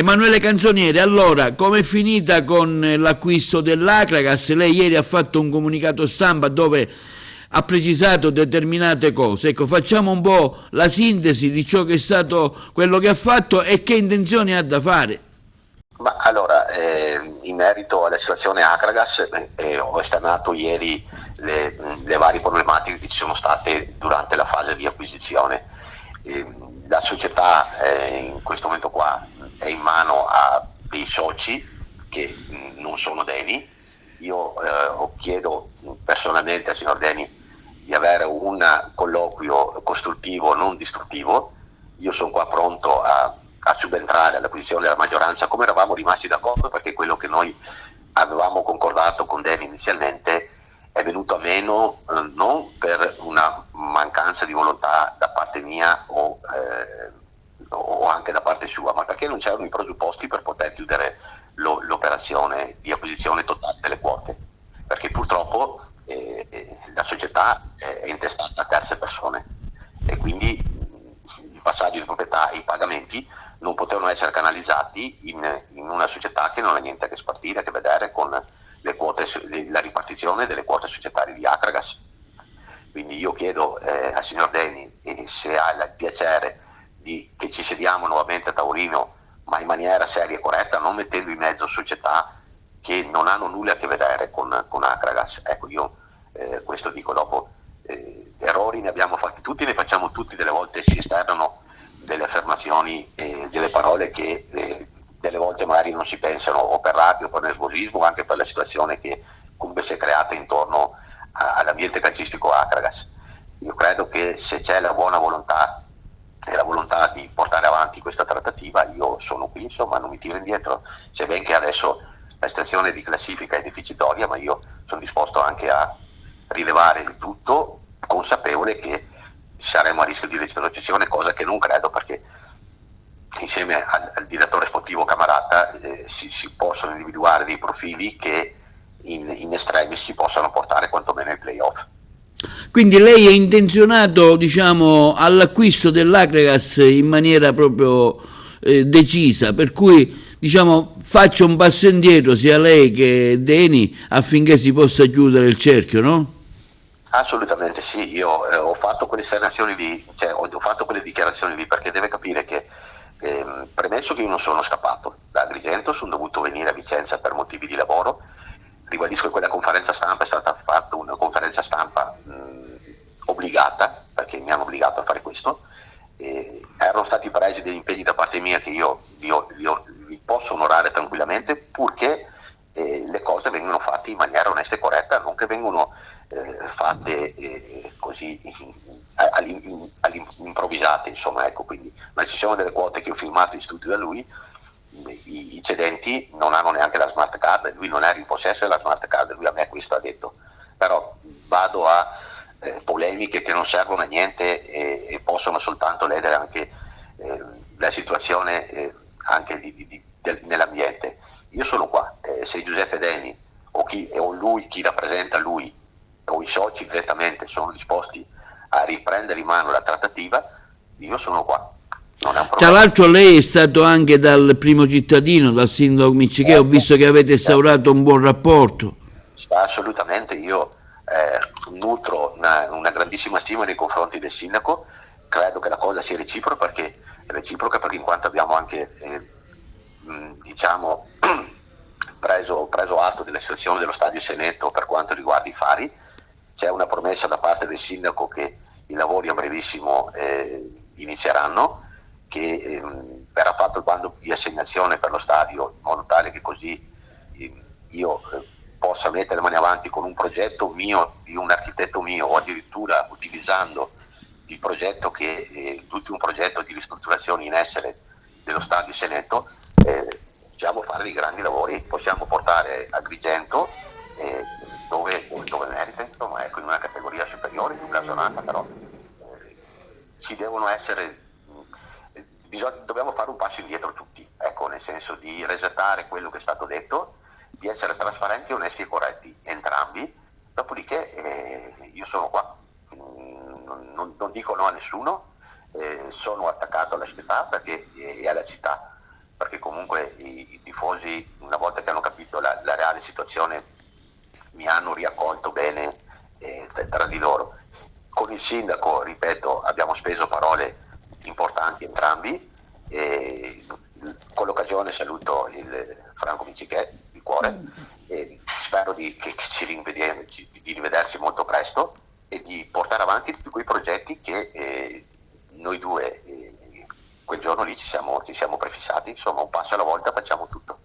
Emanuele Canzoniere, allora, com'è finita con l'acquisto dell'Acragas? Lei ieri ha fatto un comunicato stampa dove ha precisato determinate cose. Ecco, facciamo un po' la sintesi di ciò che è stato quello che ha fatto e che intenzioni ha da fare. Ma allora, in merito alla situazione Acragas, ho esternato ieri le varie problematiche che ci sono state durante la fase di acquisizione. La società in questo momento qua è in mano a dei soci che non sono Deni. Io chiedo personalmente al signor Deni di avere un colloquio costruttivo, non distruttivo. Io sono qua pronto a subentrare all'acquisizione della maggioranza, come eravamo rimasti d'accordo, perché quello che noi avevamo concordato con Deni inizialmente è venuto a meno non per una mancanza di volontà da parte mia o anche da parte sua, ma perché non c'erano i presupposti per poter chiudere l'operazione di acquisizione totale delle quote, perché purtroppo la società è intestata a terze persone e quindi il passaggio di proprietà e i pagamenti non potevano essere canalizzati in una società che non ha niente a che spartire, a che vedere con le quote, la ripartizione delle quote societarie di Acragas. Quindi io chiedo al signor Deni se ha il piacere che ci sediamo nuovamente a tavolino, ma in maniera seria e corretta, non mettendo in mezzo società che non hanno nulla a che vedere con Acragas. Ecco, io questo dico, dopo errori ne abbiamo fatti tutti, ne facciamo tutti, delle volte si esternano delle affermazioni, delle parole che delle volte magari non si pensano, o per rabbia o per nervosismo, o anche per la situazione che comunque si è creata intorno all'ambiente calcistico Acragas. Io credo che se c'è la buona volontà e la volontà di portare avanti questa trattativa, io sono qui, insomma, non mi tiro indietro, se ben che adesso la situazione di classifica è deficitoria, ma io sono disposto anche a rilevare il tutto, consapevole che saremo a rischio di retrocessione, cosa che non credo, perché insieme al direttore sportivo Camarata si possono individuare dei profili che in estremis si possano portare quantomeno ai playoff. Quindi lei è intenzionato, diciamo, all'acquisto dell'Acragas in maniera proprio decisa, per cui, diciamo, faccia un passo indietro sia lei che Deni affinché si possa chiudere il cerchio, no? Assolutamente sì, io ho fatto quelle esternazioni lì, cioè ho fatto quelle dichiarazioni lì perché deve capire che, premesso che io non sono scappato da Agrigento, sono dovuto venire a Vicenza per motivi di lavoro. Ribadisco che quella conferenza stampa è stata fatta una conferenza stampa obbligata, perché mi hanno obbligato a fare questo. Erano stati presi degli impegni da parte mia che io li posso onorare tranquillamente, purché le cose vengono fatte in maniera onesta e corretta, non che vengono fatte così all'improvvisate, insomma, ecco. Quindi la cessione delle quote che ho firmato in studio da lui, i cedenti non hanno neanche la smart card, lui non era in possesso della smart card, lui a me questo ha detto. Però vado a polemiche che non servono a niente e possono soltanto ledere anche la situazione anche nell'ambiente. Io sono qua, se Giuseppe Deni o lui, chi rappresenta lui o i soci direttamente sono disposti a riprendere in mano la trattativa, io sono qua. Tra l'altro lei è stato anche dal primo cittadino, dal sindaco Miccichè, ho visto che avete instaurato un buon rapporto. Assolutamente, io nutro una grandissima stima nei confronti del sindaco, credo che la cosa sia reciproca perché in quanto abbiamo anche diciamo preso atto della situazione dello stadio Seneto per quanto riguarda i fari. C'è una promessa da parte del sindaco che i lavori a brevissimo inizieranno, che verrà fatto il bando di assegnazione per lo stadio, in modo tale che così io possa mettere le mani avanti con un progetto mio, di un architetto mio, o addirittura utilizzando il progetto l'ultimo progetto di ristrutturazione in essere dello stadio Seneto, possiamo fare dei grandi lavori, possiamo portare Agrigento dove merita, insomma, ecco, in una categoria superiore, più blasonata, però ci devono essere, dobbiamo fare un passo indietro tutti, ecco, nel senso di resettare quello che è stato detto, di essere trasparenti, onesti e corretti entrambi. Dopodiché io sono qua, non dico no a nessuno, sono attaccato alla città e alla città perché comunque i tifosi, una volta che hanno capito la reale situazione, mi hanno riaccolto bene tra di loro. Con il sindaco, ripeto, abbiamo speso parole importanti entrambi, e con l'occasione saluto il Franco Vincichè di cuore, e spero che di rivederci molto presto e di portare avanti tutti quei progetti che noi due quel giorno lì ci siamo prefissati. Insomma, un passo alla volta facciamo tutto.